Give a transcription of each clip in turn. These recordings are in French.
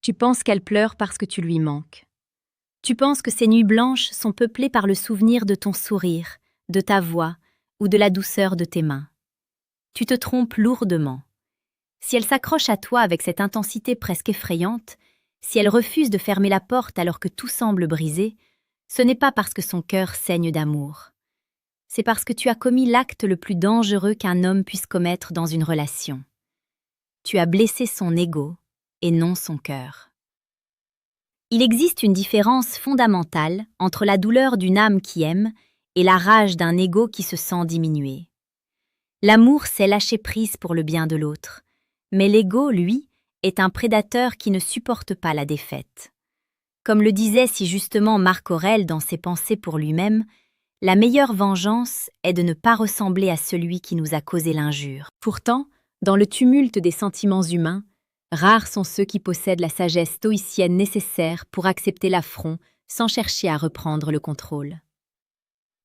Tu penses qu'elle pleure parce que tu lui manques. Tu penses que ces nuits blanches sont peuplées par le souvenir de ton sourire, de ta voix ou de la douceur de tes mains. Tu te trompes lourdement. Si elle s'accroche à toi avec cette intensité presque effrayante, si elle refuse de fermer la porte alors que tout semble brisé, ce n'est pas parce que son cœur saigne d'amour. C'est parce que tu as commis l'acte le plus dangereux qu'un homme puisse commettre dans une relation. Tu as blessé son ego et non son cœur. Il existe une différence fondamentale entre la douleur d'une âme qui aime et la rage d'un ego qui se sent diminué. L'amour sait lâcher prise pour le bien de l'autre, mais l'ego, lui, est un prédateur qui ne supporte pas la défaite. Comme le disait si justement Marc Aurèle dans ses pensées pour lui-même, la meilleure vengeance est de ne pas ressembler à celui qui nous a causé l'injure. Pourtant, dans le tumulte des sentiments humains, rares sont ceux qui possèdent la sagesse stoïcienne nécessaire pour accepter l'affront sans chercher à reprendre le contrôle.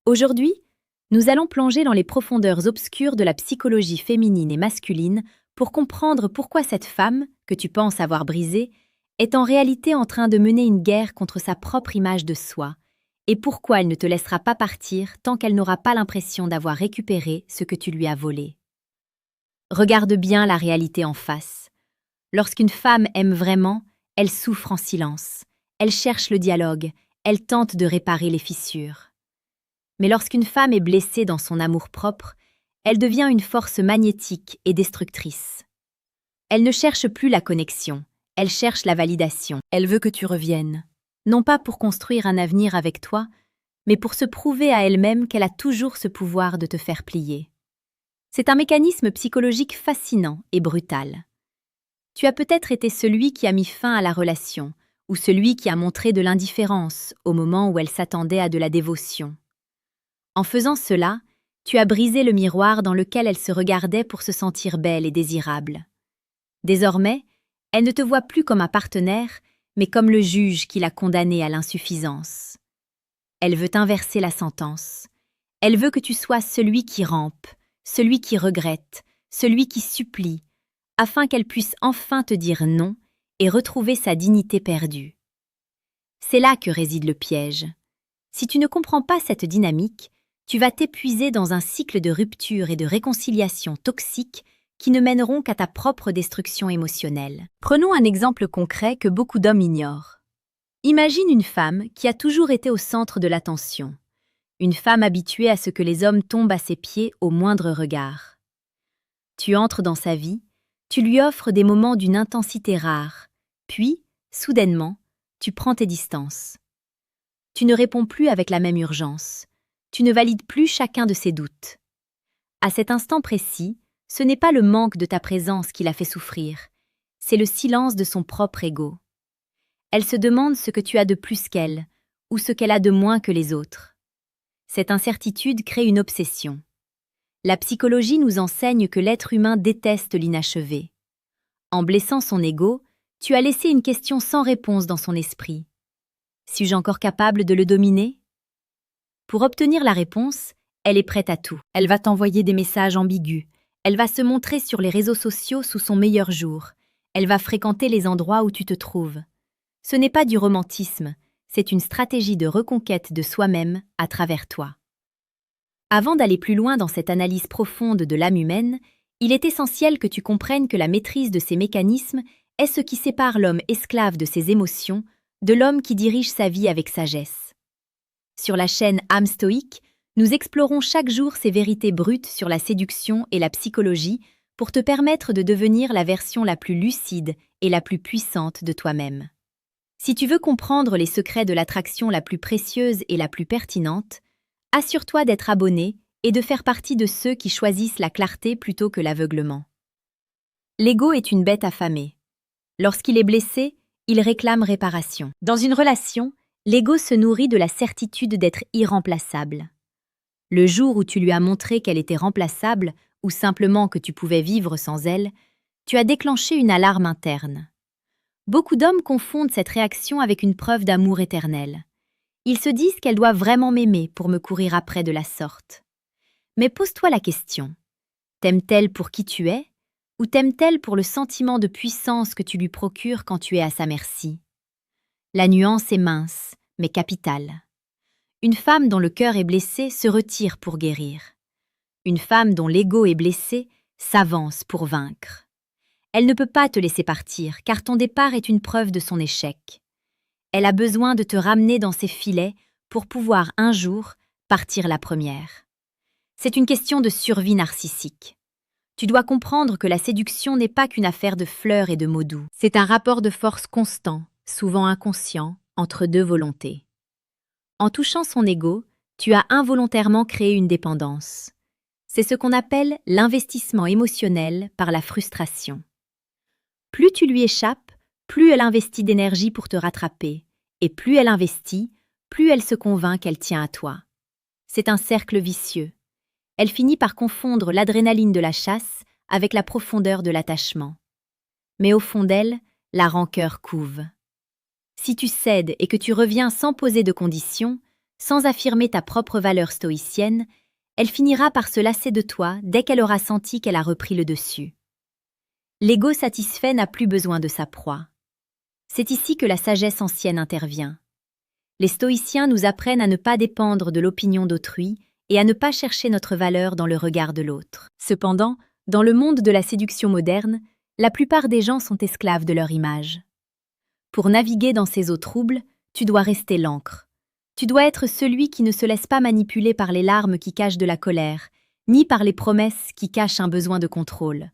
Aujourd'hui, nous allons plonger dans les profondeurs obscures de la psychologie féminine et masculine pour comprendre pourquoi cette femme, que tu penses avoir brisée, est en réalité en train de mener une guerre contre sa propre image de soi, et pourquoi elle ne te laissera pas partir tant qu'elle n'aura pas l'impression d'avoir récupéré ce que tu lui as volé. Regarde bien la réalité en face. Lorsqu'une femme aime vraiment, elle souffre en silence, elle cherche le dialogue, elle tente de réparer les fissures. Mais lorsqu'une femme est blessée dans son amour-propre, elle devient une force magnétique et destructrice. Elle ne cherche plus la connexion, elle cherche la validation. Elle veut que tu reviennes, non pas pour construire un avenir avec toi, mais pour se prouver à elle-même qu'elle a toujours ce pouvoir de te faire plier. C'est un mécanisme psychologique fascinant et brutal. Tu as peut-être été celui qui a mis fin à la relation, ou celui qui a montré de l'indifférence au moment où elle s'attendait à de la dévotion. En faisant cela, tu as brisé le miroir dans lequel elle se regardait pour se sentir belle et désirable. Désormais, elle ne te voit plus comme un partenaire, mais comme le juge qui l'a condamnée à l'insuffisance. Elle veut inverser la sentence. Elle veut que tu sois celui qui rampe, celui qui regrette, celui qui supplie, afin qu'elle puisse enfin te dire non et retrouver sa dignité perdue. C'est là que réside le piège. Si tu ne comprends pas cette dynamique, tu vas t'épuiser dans un cycle de rupture et de réconciliation toxiques qui ne mèneront qu'à ta propre destruction émotionnelle. Prenons un exemple concret que beaucoup d'hommes ignorent. Imagine une femme qui a toujours été au centre de l'attention. Une femme habituée à ce que les hommes tombent à ses pieds au moindre regard. Tu entres dans sa vie, tu lui offres des moments d'une intensité rare, puis, soudainement, tu prends tes distances. Tu ne réponds plus avec la même urgence, tu ne valides plus chacun de ses doutes. À cet instant précis, ce n'est pas le manque de ta présence qui la fait souffrir, c'est le silence de son propre ego. Elle se demande ce que tu as de plus qu'elle, ou ce qu'elle a de moins que les autres. Cette incertitude crée une obsession. La psychologie nous enseigne que l'être humain déteste l'inachevé. En blessant son ego, tu as laissé une question sans réponse dans son esprit. Suis-je encore capable de le dominer? Pour obtenir la réponse, elle est prête à tout. Elle va t'envoyer des messages ambigus. Elle va se montrer sur les réseaux sociaux sous son meilleur jour. Elle va fréquenter les endroits où tu te trouves. Ce n'est pas du romantisme, c'est une stratégie de reconquête de soi-même à travers toi. Avant d'aller plus loin dans cette analyse profonde de l'âme humaine, il est essentiel que tu comprennes que la maîtrise de ces mécanismes est ce qui sépare l'homme esclave de ses émotions de l'homme qui dirige sa vie avec sagesse. Sur la chaîne Âme Stoïque, nous explorons chaque jour ces vérités brutes sur la séduction et la psychologie pour te permettre de devenir la version la plus lucide et la plus puissante de toi-même. Si tu veux comprendre les secrets de l'attraction la plus précieuse et la plus pertinente, assure-toi d'être abonné et de faire partie de ceux qui choisissent la clarté plutôt que l'aveuglement. L'ego est une bête affamée. Lorsqu'il est blessé, il réclame réparation. Dans une relation, l'ego se nourrit de la certitude d'être irremplaçable. Le jour où tu lui as montré qu'elle était remplaçable ou simplement que tu pouvais vivre sans elle, tu as déclenché une alarme interne. Beaucoup d'hommes confondent cette réaction avec une preuve d'amour éternel. Ils se disent qu'elle doit vraiment m'aimer pour me courir après de la sorte. Mais pose-toi la question. T'aimes-t-elle pour qui tu es, Ou t'aime-t-elle pour le sentiment de puissance que tu lui procures quand tu es à sa merci? La nuance est mince, mais capitale. Une femme dont le cœur est blessé se retire pour guérir. Une femme dont l'ego est blessé s'avance pour vaincre. Elle ne peut pas te laisser partir, car ton départ est une preuve de son échec. Elle a besoin de te ramener dans ses filets pour pouvoir un jour partir la première. C'est une question de survie narcissique. Tu dois comprendre que la séduction n'est pas qu'une affaire de fleurs et de mots doux. C'est un rapport de force constant, souvent inconscient, entre deux volontés. En touchant son ego, tu as involontairement créé une dépendance. C'est ce qu'on appelle l'investissement émotionnel par la frustration. Plus tu lui échappes, plus elle investit d'énergie pour te rattraper, et plus elle investit, plus elle se convainc qu'elle tient à toi. C'est un cercle vicieux. Elle finit par confondre l'adrénaline de la chasse avec la profondeur de l'attachement. Mais au fond d'elle, la rancœur couve. Si tu cèdes et que tu reviens sans poser de conditions, sans affirmer ta propre valeur stoïcienne, elle finira par se lasser de toi dès qu'elle aura senti qu'elle a repris le dessus. L'ego satisfait n'a plus besoin de sa proie. C'est ici que la sagesse ancienne intervient. Les stoïciens nous apprennent à ne pas dépendre de l'opinion d'autrui et à ne pas chercher notre valeur dans le regard de l'autre. Cependant, dans le monde de la séduction moderne, la plupart des gens sont esclaves de leur image. Pour naviguer dans ces eaux troubles, tu dois rester l'ancre. Tu dois être celui qui ne se laisse pas manipuler par les larmes qui cachent de la colère, ni par les promesses qui cachent un besoin de contrôle.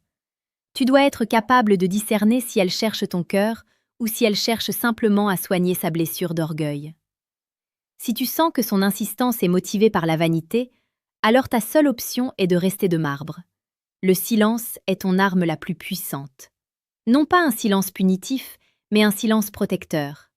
Tu dois être capable de discerner si elle cherche ton cœur ou si elle cherche simplement à soigner sa blessure d'orgueil. Si tu sens que son insistance est motivée par la vanité, alors ta seule option est de rester de marbre. Le silence est ton arme la plus puissante. Non pas un silence punitif, mais un silence protecteur.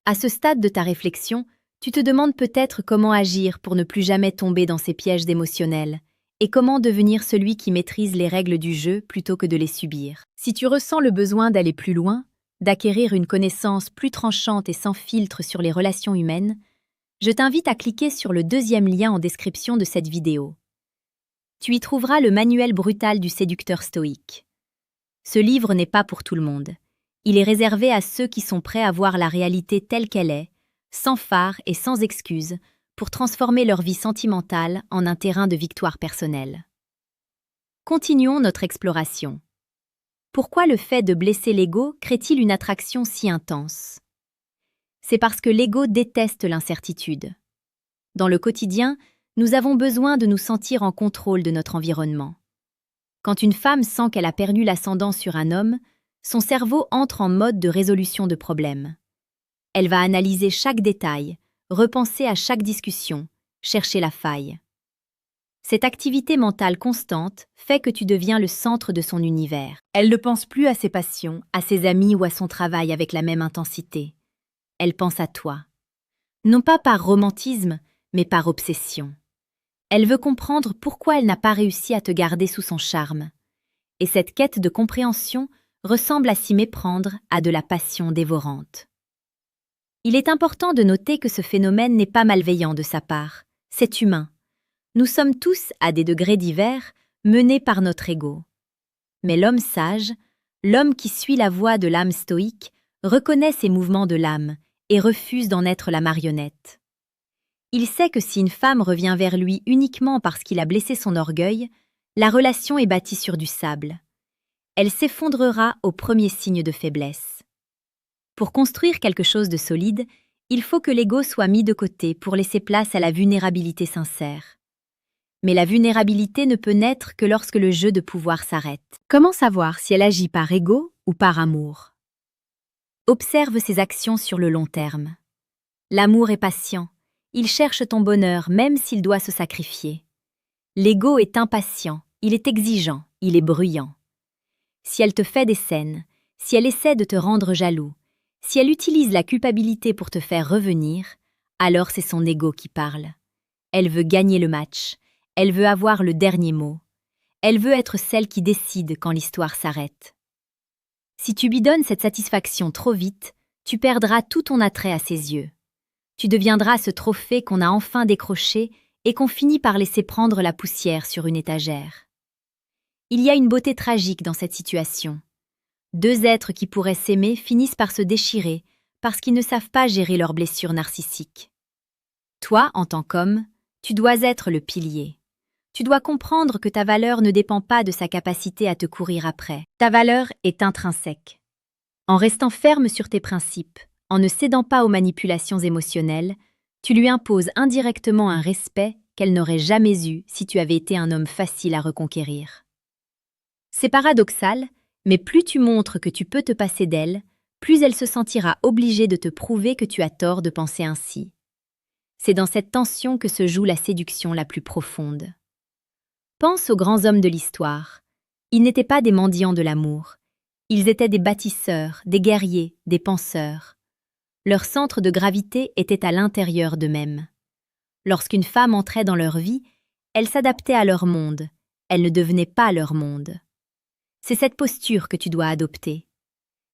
À ce stade de ta réflexion, tu te demandes peut-être comment agir pour ne plus jamais tomber dans ces pièges émotionnels et comment devenir celui qui maîtrise les règles du jeu plutôt que de les subir. Si tu ressens le besoin d'aller plus loin, d'acquérir une connaissance plus tranchante et sans filtre sur les relations humaines, je t'invite à cliquer sur le deuxième lien en description de cette vidéo. Tu y trouveras le manuel brutal du séducteur stoïque. Ce livre n'est pas pour tout le monde. Il est réservé à ceux qui sont prêts à voir la réalité telle qu'elle est, sans phare et sans excuse, pour transformer leur vie sentimentale en un terrain de victoire personnelle. Continuons notre exploration. Pourquoi le fait de blesser l'ego crée-t-il une attraction si intense? C'est parce que l'ego déteste l'incertitude. Dans le quotidien, nous avons besoin de nous sentir en contrôle de notre environnement. Quand une femme sent qu'elle a perdu l'ascendant sur un homme, son cerveau entre en mode de résolution de problèmes. Elle va analyser chaque détail, repenser à chaque discussion, chercher la faille. Cette activité mentale constante fait que tu deviens le centre de son univers. Elle ne pense plus à ses passions, à ses amis ou à son travail avec la même intensité. Elle pense à toi. Non pas par romantisme, mais par obsession. Elle veut comprendre pourquoi elle n'a pas réussi à te garder sous son charme. Et cette quête de compréhension ressemble à s'y méprendre à de la passion dévorante. Il est important de noter que ce phénomène n'est pas malveillant de sa part. C'est humain. Nous sommes tous, à des degrés divers, menés par notre ego. Mais l'homme sage, l'homme qui suit la voie de l'âme stoïque, reconnaît ces mouvements de l'âme et refuse d'en être la marionnette. Il sait que si une femme revient vers lui uniquement parce qu'il a blessé son orgueil, la relation est bâtie sur du sable. Elle s'effondrera au premier signe de faiblesse. Pour construire quelque chose de solide, il faut que l'ego soit mis de côté pour laisser place à la vulnérabilité sincère. Mais la vulnérabilité ne peut naître que lorsque le jeu de pouvoir s'arrête. Comment savoir si elle agit par ego ou par amour? Observe ses actions sur le long terme. L'amour est patient. Il cherche ton bonheur même s'il doit se sacrifier. L'ego est impatient, il est exigeant, il est bruyant. Si elle te fait des scènes, si elle essaie de te rendre jaloux, si elle utilise la culpabilité pour te faire revenir, alors c'est son ego qui parle. Elle veut gagner le match, elle veut avoir le dernier mot. Elle veut être celle qui décide quand l'histoire s'arrête. Si tu lui donnes cette satisfaction trop vite, tu perdras tout ton attrait à ses yeux. Tu deviendras ce trophée qu'on a enfin décroché et qu'on finit par laisser prendre la poussière sur une étagère. Il y a une beauté tragique dans cette situation. Deux êtres qui pourraient s'aimer finissent par se déchirer parce qu'ils ne savent pas gérer leurs blessures narcissiques. Toi, en tant qu'homme, tu dois être le pilier. Tu dois comprendre que ta valeur ne dépend pas de sa capacité à te courir après. Ta valeur est intrinsèque. En restant ferme sur tes principes, en ne cédant pas aux manipulations émotionnelles, tu lui imposes indirectement un respect qu'elle n'aurait jamais eu si tu avais été un homme facile à reconquérir. C'est paradoxal, mais plus tu montres que tu peux te passer d'elle, plus elle se sentira obligée de te prouver que tu as tort de penser ainsi. C'est dans cette tension que se joue la séduction la plus profonde. Pense aux grands hommes de l'histoire. Ils n'étaient pas des mendiants de l'amour. Ils étaient des bâtisseurs, des guerriers, des penseurs. Leur centre de gravité était à l'intérieur d'eux-mêmes. Lorsqu'une femme entrait dans leur vie, elle s'adaptait à leur monde, elle ne devenait pas leur monde. C'est cette posture que tu dois adopter.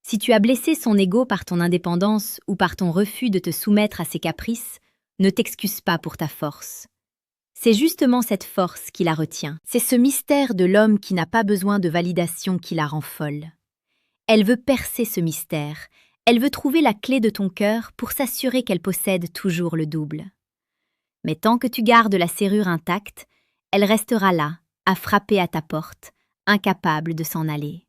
Si tu as blessé son ego par ton indépendance ou par ton refus de te soumettre à ses caprices, ne t'excuse pas pour ta force. C'est justement cette force qui la retient. C'est ce mystère de l'homme qui n'a pas besoin de validation qui la rend folle. Elle veut percer ce mystère. Elle veut trouver la clé de ton cœur pour s'assurer qu'elle possède toujours le double. Mais tant que tu gardes la serrure intacte, elle restera là, à frapper à ta porte, incapable de s'en aller.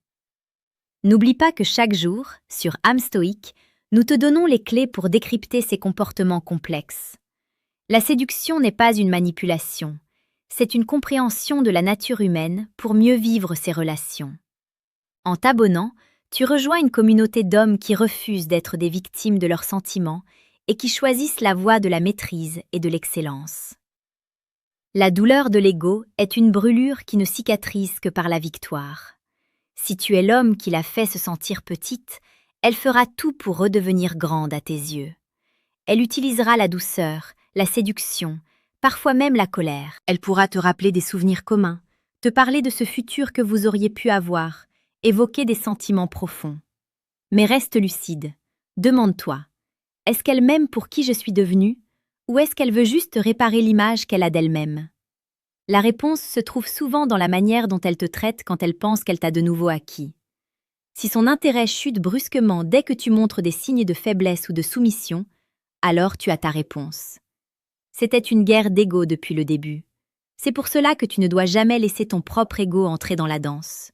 N'oublie pas que chaque jour, sur âme stoïque, nous te donnons les clés pour décrypter ces comportements complexes. La séduction n'est pas une manipulation, c'est une compréhension de la nature humaine pour mieux vivre ses relations. En t'abonnant, tu rejoins une communauté d'hommes qui refusent d'être des victimes de leurs sentiments et qui choisissent la voie de la maîtrise et de l'excellence. La douleur de l'ego est une brûlure qui ne cicatrise que par la victoire. Si tu es l'homme qui l'a fait se sentir petite, elle fera tout pour redevenir grande à tes yeux. Elle utilisera la douceur, la séduction, parfois même la colère. Elle pourra te rappeler des souvenirs communs, te parler de ce futur que vous auriez pu avoir, évoquer des sentiments profonds. Mais reste lucide, demande-toi, est-ce qu'elle m'aime pour qui je suis devenue, ou est-ce qu'elle veut juste réparer l'image qu'elle a d'elle-même? La réponse se trouve souvent dans la manière dont elle te traite quand elle pense qu'elle t'a de nouveau acquis. Si son intérêt chute brusquement dès que tu montres des signes de faiblesse ou de soumission, alors tu as ta réponse. C'était une guerre d'ego depuis le début. C'est pour cela que tu ne dois jamais laisser ton propre ego entrer dans la danse.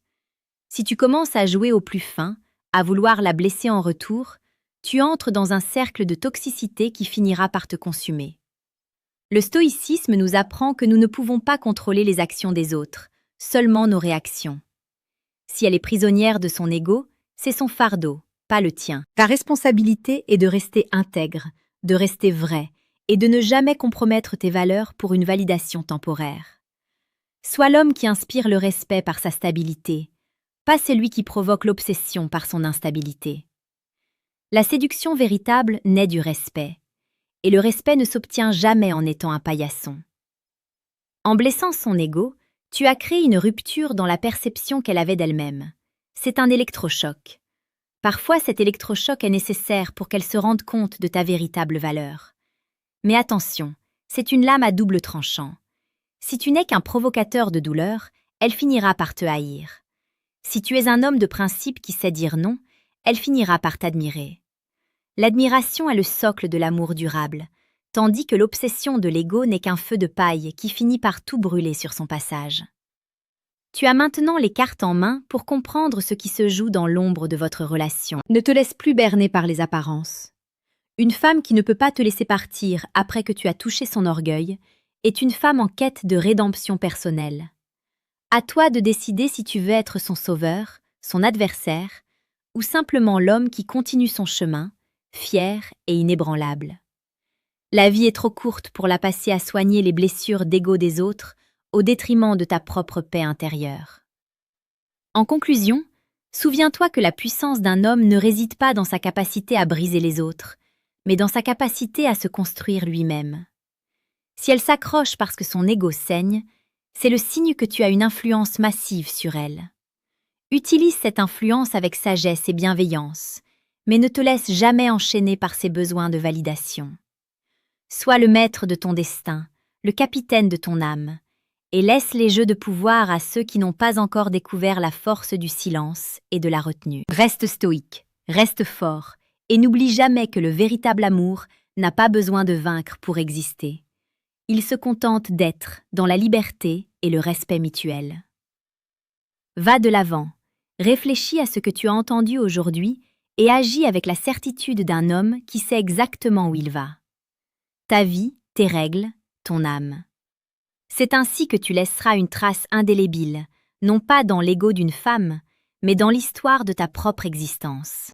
Si tu commences à jouer au plus fin, à vouloir la blesser en retour, tu entres dans un cercle de toxicité qui finira par te consumer. Le stoïcisme nous apprend que nous ne pouvons pas contrôler les actions des autres, seulement nos réactions. Si elle est prisonnière de son ego, c'est son fardeau, pas le tien. Ta responsabilité est de rester intègre, de rester vrai, et de ne jamais compromettre tes valeurs pour une validation temporaire. Sois l'homme qui inspire le respect par sa stabilité, pas celui qui provoque l'obsession par son instabilité. La séduction véritable naît du respect, et le respect ne s'obtient jamais en étant un paillasson. En blessant son ego, tu as créé une rupture dans la perception qu'elle avait d'elle-même. C'est un électrochoc. Parfois, cet électrochoc est nécessaire pour qu'elle se rende compte de ta véritable valeur. Mais attention, c'est une lame à double tranchant. Si tu n'es qu'un provocateur de douleur, elle finira par te haïr. Si tu es un homme de principe qui sait dire non, elle finira par t'admirer. L'admiration est le socle de l'amour durable, tandis que l'obsession de l'ego n'est qu'un feu de paille qui finit par tout brûler sur son passage. Tu as maintenant les cartes en main pour comprendre ce qui se joue dans l'ombre de votre relation. Ne te laisse plus berner par les apparences. Une femme qui ne peut pas te laisser partir après que tu as touché son orgueil est une femme en quête de rédemption personnelle. À toi de décider si tu veux être son sauveur, son adversaire, ou simplement l'homme qui continue son chemin, fier et inébranlable. La vie est trop courte pour la passer à soigner les blessures d'ego des autres au détriment de ta propre paix intérieure. En conclusion, souviens-toi que la puissance d'un homme ne réside pas dans sa capacité à briser les autres, mais dans sa capacité à se construire lui-même. Si elle s'accroche parce que son ego saigne, c'est le signe que tu as une influence massive sur elle. Utilise cette influence avec sagesse et bienveillance, mais ne te laisse jamais enchaîner par ses besoins de validation. Sois le maître de ton destin, le capitaine de ton âme, et laisse les jeux de pouvoir à ceux qui n'ont pas encore découvert la force du silence et de la retenue. Reste stoïque, reste fort, et n'oublie jamais que le véritable amour n'a pas besoin de vaincre pour exister. Il se contente d'être dans la liberté et le respect mutuel. Va de l'avant, réfléchis à ce que tu as entendu aujourd'hui et agis avec la certitude d'un homme qui sait exactement où il va. Ta vie, tes règles, ton âme. C'est ainsi que tu laisseras une trace indélébile, non pas dans l'ego d'une femme, mais dans l'histoire de ta propre existence.